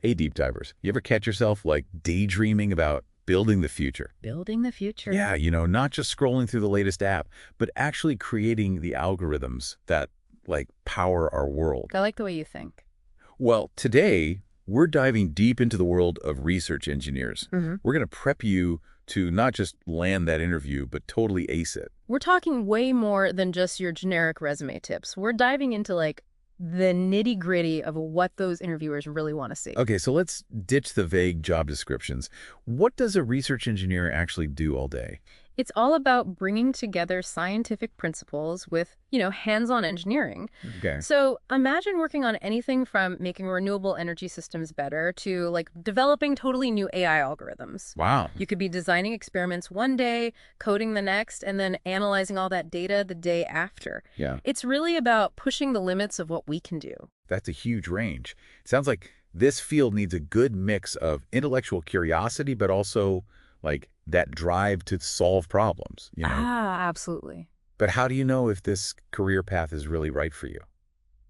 Hey, deep divers, you ever catch yourself like daydreaming about building the future? Building the future. Yeah, not just scrolling through the latest app, but actually creating the algorithms that like power our world. I like the way you think. Well, today we're diving deep into the world of research engineers. hmm We're going to prep you to not just land that interview, but totally ace it. We're talking way more than just your generic resume tips. We're diving into the nitty-gritty of what those interviewers really want to see. Okay, so let's ditch the vague job descriptions. What does a research engineer actually do all day? It's all about bringing together scientific principles with, hands-on engineering. Okay. So imagine working on anything from making renewable energy systems better to developing totally new AI algorithms. Wow. You could be designing experiments one day, coding the next, and then analyzing all that data the day after. Yeah. It's really about pushing the limits of what we can do. That's a huge range. It sounds like this field needs a good mix of intellectual curiosity, but also like that drive to solve problems. Absolutely. But how do you know if this career path is really right for you?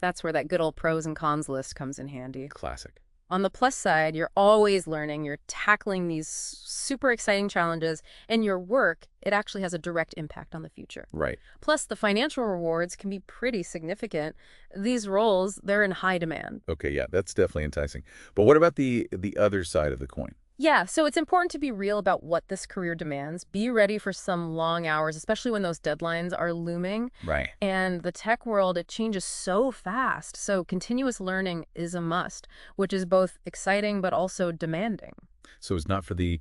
That's where that good old pros and cons list comes in handy. Classic. On the plus side, you're always learning, you're tackling these super exciting challenges, and your work, it actually has a direct impact on the future. Right. Plus, the financial rewards can be pretty significant. These roles, they're in high demand. Okay, yeah, that's definitely enticing. But what about the other side of the coin? Yeah, so it's important to be real about what this career demands. Be ready for some long hours, especially when those deadlines are looming. Right. And the tech world, it changes so fast. So continuous learning is a must, which is both exciting but also demanding. So it's not for the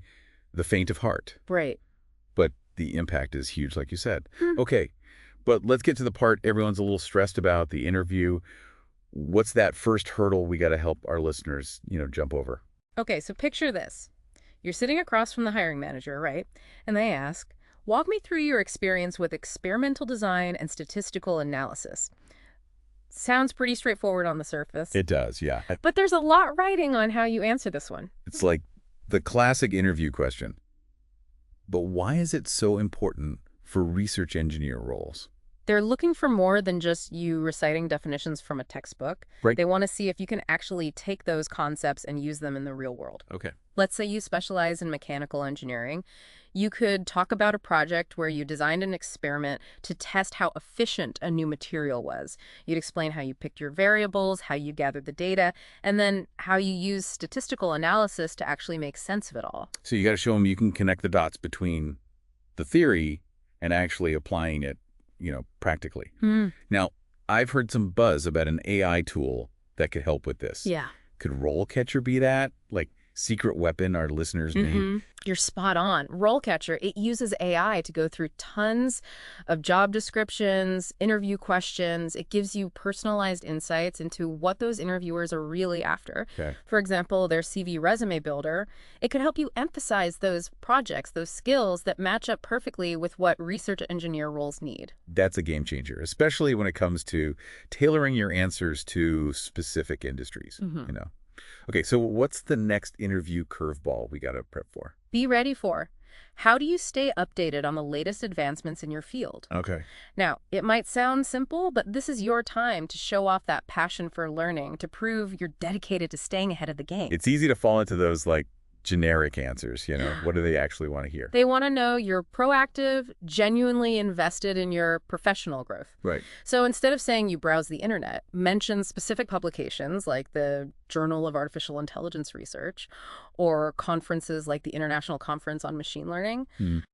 faint of heart, Right. but the impact is huge, like you said. Hmm. Okay, but let's get to the part everyone's a little stressed about, the interview. What's that first hurdle we got to help our listeners, jump over? Okay, so picture this. You're sitting across from the hiring manager, right? And they ask, walk me through your experience with experimental design and statistical analysis. Sounds pretty straightforward on the surface. It does, yeah. But there's a lot writing on how you answer this one. It's like the classic interview question. But why is it so important for research engineer roles? They're looking for more than just you reciting definitions from a textbook. Right. They want to see if you can actually take those concepts and use them in the real world. Okay. Let's say you specialize in mechanical engineering. You could talk about a project where you designed an experiment to test how efficient a new material was. You'd explain how you picked your variables, how you gathered the data, and then how you used statistical analysis to actually make sense of it all. So you got to show them you can connect the dots between the theory and actually applying it, practically. Now, I've heard some buzz about an AI tool that could help with this. Yeah. Could RoleCatcher be that? Like secret weapon our listeners need? You're spot on. RoleCatcher, it uses AI to go through tons of job descriptions, interview questions. It gives you personalized insights into what those interviewers are really after. Okay. For example, their CV resume builder, it could help you emphasize those projects, those skills that match up perfectly with what research engineer roles need. That's a game changer, especially when it comes to tailoring your answers to specific industries. Okay, so what's the next interview curveball we got to prep for? Be ready for. How do you stay updated on the latest advancements in your field? Okay. Now, it might sound simple, but this is your time to show off that passion for learning, to prove you're dedicated to staying ahead of the game. It's easy to fall into those like generic answers, What do they actually want to hear? They want to know you're proactive, genuinely invested in your professional growth. Right. So instead of saying you browse the internet, mention specific publications like the Journal of Artificial Intelligence Research or conferences like the International Conference on Machine Learning,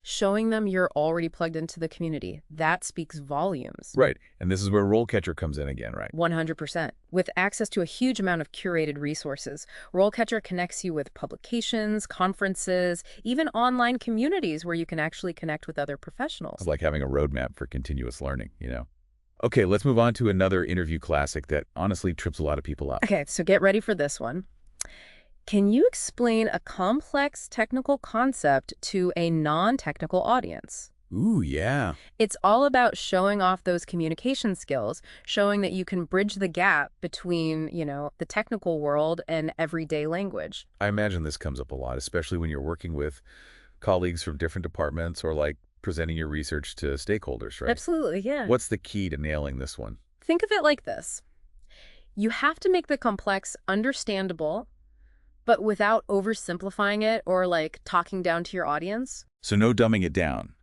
showing them you're already plugged into the community. That speaks volumes. Right. And this is where RoleCatcher comes in again, right? 100%. With access to a huge amount of curated resources, RoleCatcher connects you with publications, conferences, even online communities where you can actually connect with other professionals. It's like having a roadmap for continuous learning. Okay, let's move on to another interview classic that honestly trips a lot of people up. Okay, so get ready for this one. Can you explain a complex technical concept to a non-technical audience? Ooh, yeah. It's all about showing off those communication skills, showing that you can bridge the gap between, the technical world and everyday language. I imagine this comes up a lot, especially when you're working with colleagues from different departments or like presenting your research to stakeholders, right? Absolutely, yeah. What's the key to nailing this one? Think of it like this. You have to make the complex understandable, but without oversimplifying it or like talking down to your audience. So no dumbing it down,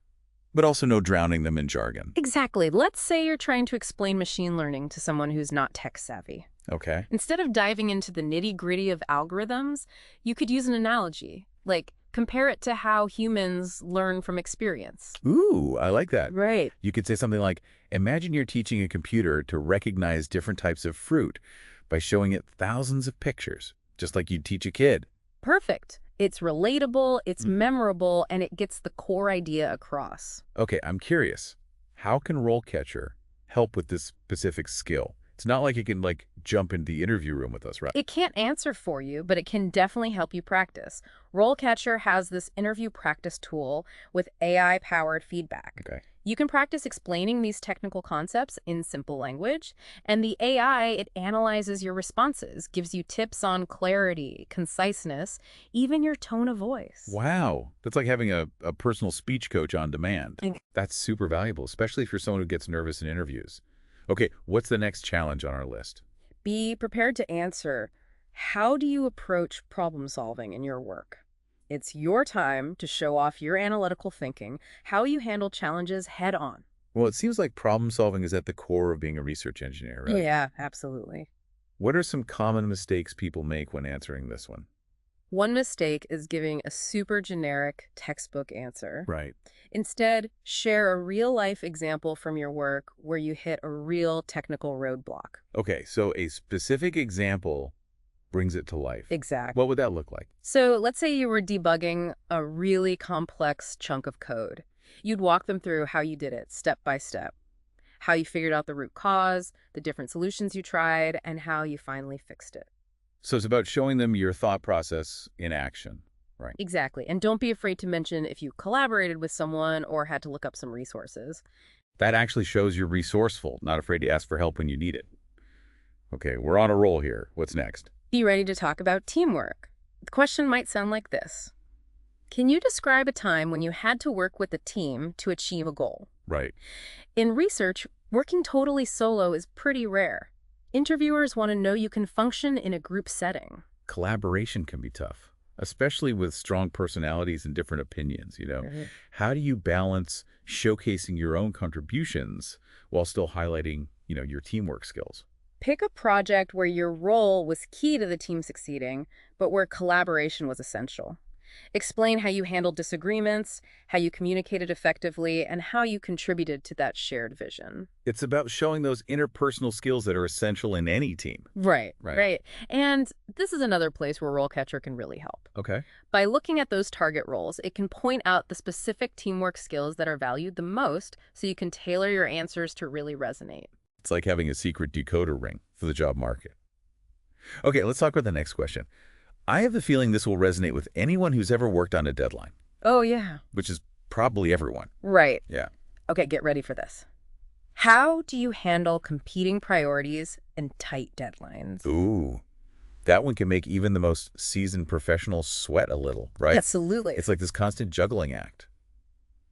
but also no drowning them in jargon. Exactly. Let's say you're trying to explain machine learning to someone who's not tech savvy. Okay. Instead of diving into the nitty-gritty of algorithms, you could use an analogy, like compare it to how humans learn from experience. Ooh, I like that. Right. You could say something like, imagine you're teaching a computer to recognize different types of fruit by showing it thousands of pictures, just like you'd teach a kid. Perfect. It's relatable, it's memorable, and it gets the core idea across. Okay, I'm curious. How can RoleCatcher help with this specific skill? It's not like it can, jump into the interview room with us, right? It can't answer for you, but it can definitely help you practice. RoleCatcher has this interview practice tool with AI-powered feedback. Okay. You can practice explaining these technical concepts in simple language, and the AI, it analyzes your responses, gives you tips on clarity, conciseness, even your tone of voice. Wow. That's like having a personal speech coach on demand. That's super valuable, especially if you're someone who gets nervous in interviews. Okay, what's the next challenge on our list? Be prepared to answer, how do you approach problem solving in your work? It's your time to show off your analytical thinking, how you handle challenges head on. Well, it seems like problem solving is at the core of being a research engineer, right? Yeah, absolutely. What are some common mistakes people make when answering this one? One mistake is giving a super generic textbook answer. Right. Instead, share a real-life example from your work where you hit a real technical roadblock. Okay, so a specific example brings it to life. Exactly. What would that look like? So let's say you were debugging a really complex chunk of code. You'd walk them through how you did it step by step, how you figured out the root cause, the different solutions you tried, and how you finally fixed it. So it's about showing them your thought process in action, right? Exactly. And don't be afraid to mention if you collaborated with someone or had to look up some resources. That actually shows you're resourceful, not afraid to ask for help when you need it. Okay, we're on a roll here. What's next? Be ready to talk about teamwork. The question might sound like this. Can you describe a time when you had to work with a team to achieve a goal? Right. In research, working totally solo is pretty rare. Interviewers want to know you can function in a group setting. Collaboration can be tough, especially with strong personalities and different opinions, How do you balance showcasing your own contributions while still highlighting, your teamwork skills? Pick a project where your role was key to the team succeeding, but where collaboration was essential. Explain how you handled disagreements, how you communicated effectively, and how you contributed to that shared vision. It's about showing those interpersonal skills that are essential in any team. Right. And this is another place where RoleCatcher can really help. Okay. By looking at those target roles, it can point out the specific teamwork skills that are valued the most so you can tailor your answers to really resonate. It's like having a secret decoder ring for the job market. Okay, let's talk about the next question. I have the feeling this will resonate with anyone who's ever worked on a deadline. Oh, yeah. Which is probably everyone. Right. Yeah. Okay, get ready for this. How do you handle competing priorities and tight deadlines? Ooh, that one can make even the most seasoned professional sweat a little, right? Absolutely. It's like this constant juggling act.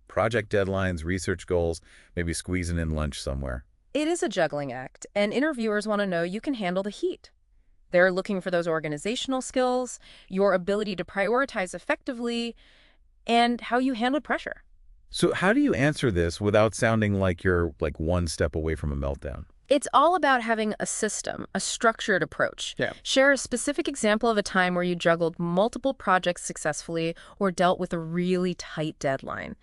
Project deadlines, research goals, maybe squeezing in lunch somewhere. It is a juggling act, and interviewers want to know you can handle the heat. They're looking for those organizational skills, your ability to prioritize effectively, and how you handle pressure. So how do you answer this without sounding like you're one step away from a meltdown? It's all about having a system, a structured approach. Yeah. Share a specific example of a time where you juggled multiple projects successfully or dealt with a really tight deadline.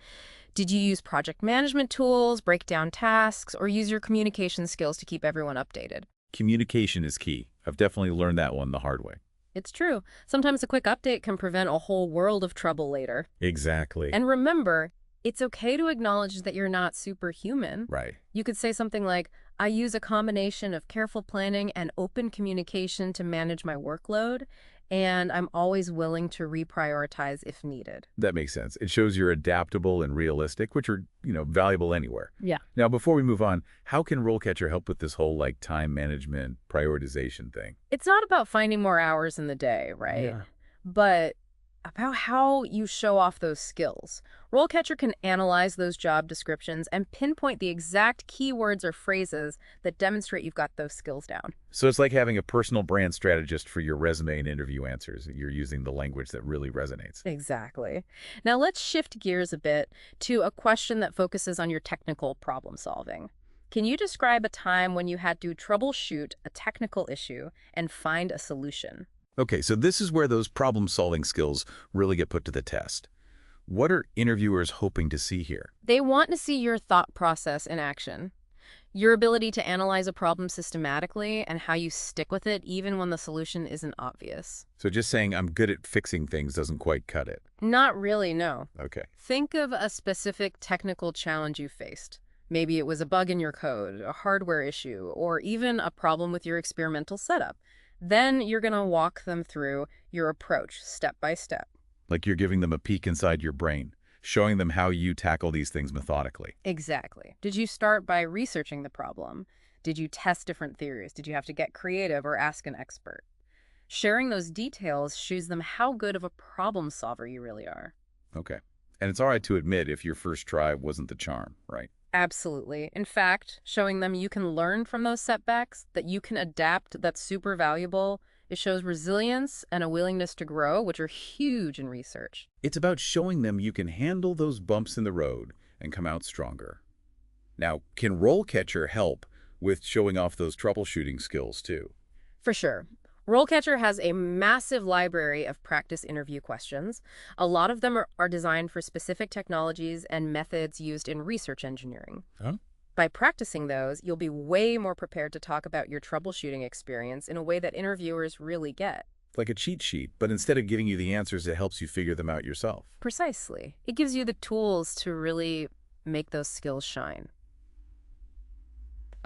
Did you use project management tools, break down tasks, or use your communication skills to keep everyone updated? Communication is key. I've definitely learned that one the hard way. It's true. Sometimes a quick update can prevent a whole world of trouble later. Exactly. And remember, it's okay to acknowledge that you're not superhuman. Right. You could say something like, I use a combination of careful planning and open communication to manage my workload, and I'm always willing to reprioritize if needed. That makes sense. It shows you're adaptable and realistic, which are, valuable anywhere. Yeah. Now, before we move on, how can RoleCatcher help with this whole time management, prioritization thing? It's not about finding more hours in the day, right? Yeah. But about how you show off those skills. RoleCatcher can analyze those job descriptions and pinpoint the exact keywords or phrases that demonstrate you've got those skills down. So it's like having a personal brand strategist for your resume and interview answers. You're using the language that really resonates. Exactly. Now let's shift gears a bit to a question that focuses on your technical problem solving. Can you describe a time when you had to troubleshoot a technical issue and find a solution? Okay, so this is where those problem-solving skills really get put to the test. What are interviewers hoping to see here? They want to see your thought process in action, your ability to analyze a problem systematically, and how you stick with it even when the solution isn't obvious. So just saying I'm good at fixing things doesn't quite cut it. Not really, no. Okay. Think of a specific technical challenge you faced. Maybe it was a bug in your code, a hardware issue, or even a problem with your experimental setup. Then you're going to walk them through your approach step by step. Like you're giving them a peek inside your brain, showing them how you tackle these things methodically. Exactly. Did you start by researching the problem? Did you test different theories? Did you have to get creative or ask an expert? Sharing those details shows them how good of a problem solver you really are. Okay. And it's all right to admit if your first try wasn't the charm, right? Absolutely. In fact, showing them you can learn from those setbacks, that you can adapt, that's super valuable. It shows resilience and a willingness to grow, which are huge in research. It's about showing them you can handle those bumps in the road and come out stronger. Now, can RoleCatcher help with showing off those troubleshooting skills too? For sure. RoleCatcher has a massive library of practice interview questions. A lot of them are designed for specific technologies and methods used in research engineering. Huh? By practicing those, you'll be way more prepared to talk about your troubleshooting experience in a way that interviewers really get. Like a cheat sheet, but instead of giving you the answers, it helps you figure them out yourself. Precisely. It gives you the tools to really make those skills shine.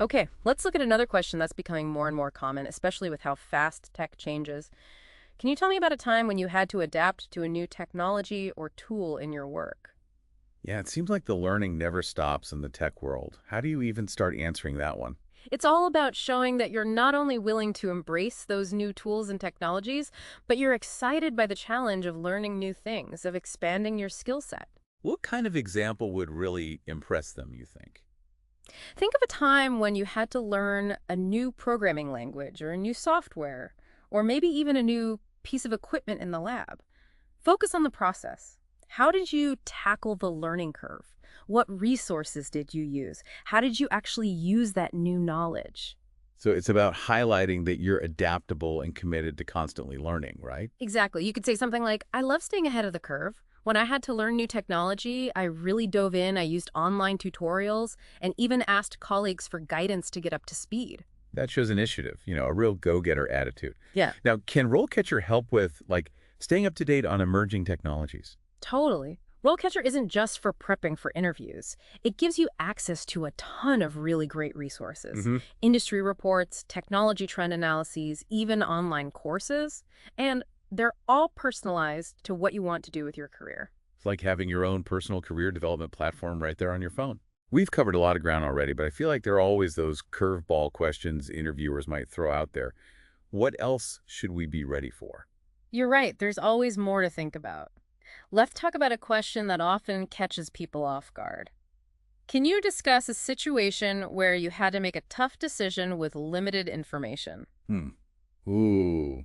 Okay, let's look at another question that's becoming more and more common, especially with how fast tech changes. Can you tell me about a time when you had to adapt to a new technology or tool in your work? Yeah, it seems like the learning never stops in the tech world. How do you even start answering that one? It's all about showing that you're not only willing to embrace those new tools and technologies, but you're excited by the challenge of learning new things, of expanding your skill set. What kind of example would really impress them, you think? Think of a time when you had to learn a new programming language or a new software, or maybe even a new piece of equipment in the lab. Focus on the process. How did you tackle the learning curve? What resources did you use? How did you actually use that new knowledge? So it's about highlighting that you're adaptable and committed to constantly learning, right? Exactly. You could say something like, I love staying ahead of the curve. When I had to learn new technology, I really dove in. I used online tutorials and even asked colleagues for guidance to get up to speed. That shows initiative, a real go-getter attitude. Yeah, Now, can RoleCatcher help with, staying up to date on emerging technologies? totally. RoleCatcher isn't just for prepping for interviews. It gives you access to a ton of really great resources. Industry reports, technology trend analyses, even online courses. And they're all personalized to what you want to do with your career. It's like having your own personal career development platform right there on your phone. We've covered a lot of ground already, but I feel like there are always those curveball questions interviewers might throw out there. What else should we be ready for? You're right. There's always more to think about. Let's talk about a question that often catches people off guard. Can you discuss a situation where you had to make a tough decision with limited information? Ooh,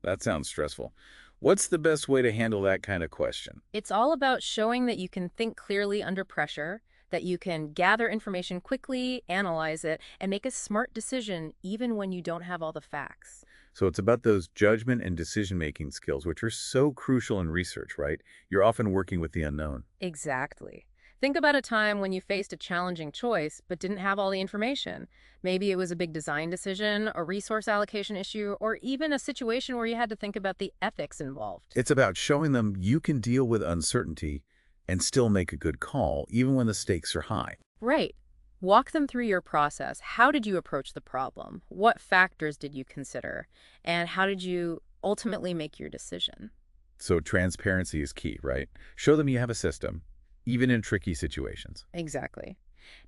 that sounds stressful. What's the best way to handle that kind of question? It's all about showing that you can think clearly under pressure, that you can gather information quickly, analyze it, and make a smart decision even when you don't have all the facts. So it's about those judgment and decision-making skills, which are so crucial in research, right? You're often working with the unknown. Exactly. Think about a time when you faced a challenging choice but didn't have all the information. Maybe it was a big design decision, a resource allocation issue, or even a situation where you had to think about the ethics involved. It's about showing them you can deal with uncertainty and still make a good call, even when the stakes are high. Right. Walk them through your process. How did you approach the problem? What factors did you consider? And how did you ultimately make your decision? So transparency is key, right? Show them you have a system, even in tricky situations. Exactly.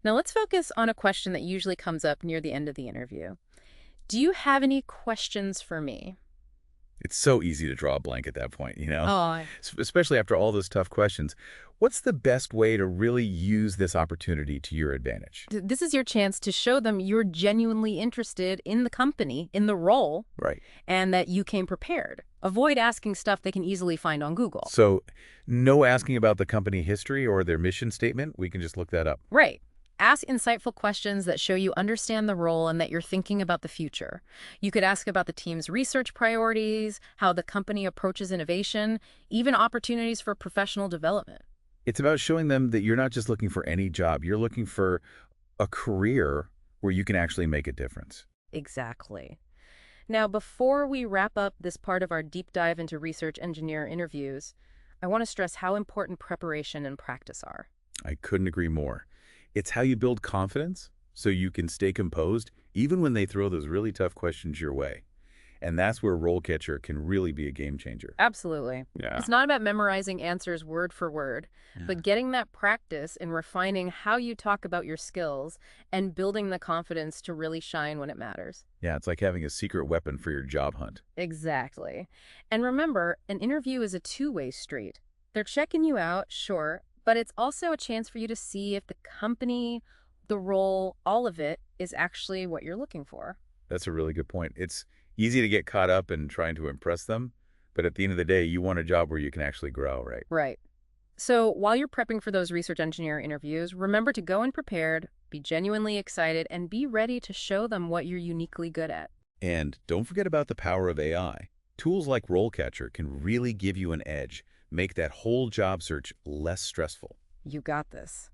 Now let's focus on a question that usually comes up near the end of the interview. Do you have any questions for me? It's so easy to draw a blank at that point, Oh, Especially after all those tough questions. What's the best way to really use this opportunity to your advantage? this is your chance to show them you're genuinely interested in the company, in the role, Right. and that you came prepared. Avoid asking stuff they can easily find on Google. So no asking about the company history or their mission statement. We can just look that up. Right. Ask insightful questions that show you understand the role and that you're thinking about the future. You could ask about the team's research priorities, how the company approaches innovation, even opportunities for professional development. It's about showing them that you're not just looking for any job. You're looking for a career where you can actually make a difference. Exactly. Now, before we wrap up this part of our deep dive into research engineer interviews, I want to stress how important preparation and practice are. I couldn't agree more. It's how you build confidence so you can stay composed even when they throw those really tough questions your way. And that's where RoleCatcher can really be a game changer. Absolutely. Yeah. It's not about memorizing answers word for word, but getting that practice and refining how you talk about your skills and building the confidence to really shine when it matters. Yeah, it's like having a secret weapon for your job hunt. Exactly. And remember, an interview is a two-way street. They're checking you out, sure, but it's also a chance for you to see if the company, the role, all of it is actually what you're looking for. That's a really good point. It's easy to get caught up in trying to impress them, but at the end of the day, you want a job where you can actually grow, right? Right. So while you're prepping for those research engineer interviews, remember to go in prepared, be genuinely excited, and be ready to show them what you're uniquely good at. And don't forget about the power of AI. Tools like RoleCatcher can really give you an edge, make that whole job search less stressful. You got this.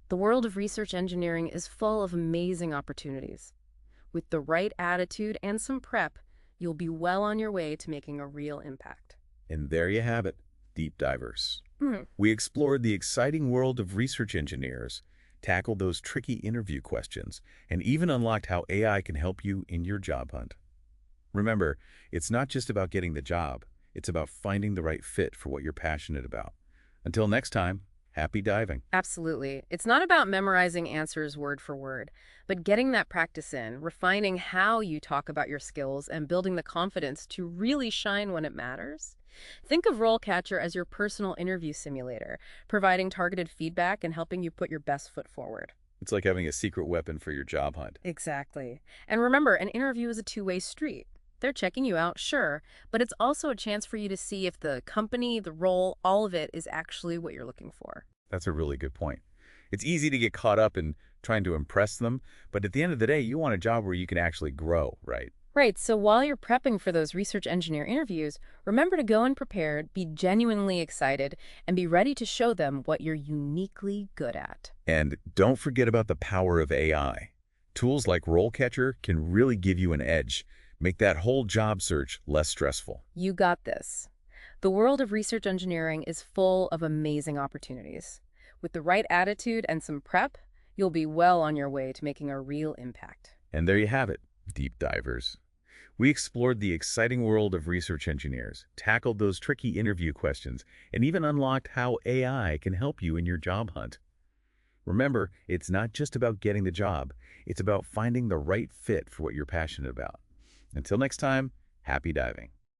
The world of research engineering is full of amazing opportunities. With the right attitude and some prep, you'll be well on your way to making a real impact. And there you have it, Deep Divers. Hmm. We explored the exciting world of research engineers, tackled those tricky interview questions, and even unlocked how AI can help you in your job hunt. Remember, it's not just about getting the job, it's about finding the right fit for what you're passionate about. Until next time, happy diving. Absolutely. It's not about memorizing answers word for word, but getting that practice in, refining how you talk about your skills, and building the confidence to really shine when it matters. Think of RoleCatcher as your personal interview simulator, providing targeted feedback and helping you put your best foot forward. It's like having a secret weapon for your job hunt. Exactly. And remember, an interview is a two-way street. They're checking you out, sure, but it's also a chance for you to see if the company, the role, all of it is actually what you're looking for. That's a really good point. It's easy to get caught up in trying to impress them, but at the end of the day, you want a job where you can actually grow, right? Right, so while you're prepping for those research engineer interviews, remember to go in prepared, be genuinely excited, and be ready to show them what you're uniquely good at. And don't forget about the power of AI. Tools like RoleCatcher can really give you an edge, make that whole job search less stressful. You got this. The world of research engineering is full of amazing opportunities. With the right attitude and some prep, you'll be well on your way to making a real impact. And there you have it, Deep Divers. We explored the exciting world of research engineers, tackled those tricky interview questions, and even unlocked how AI can help you in your job hunt. Remember, it's not just about getting the job, it's about finding the right fit for what you're passionate about. Until next time, happy diving.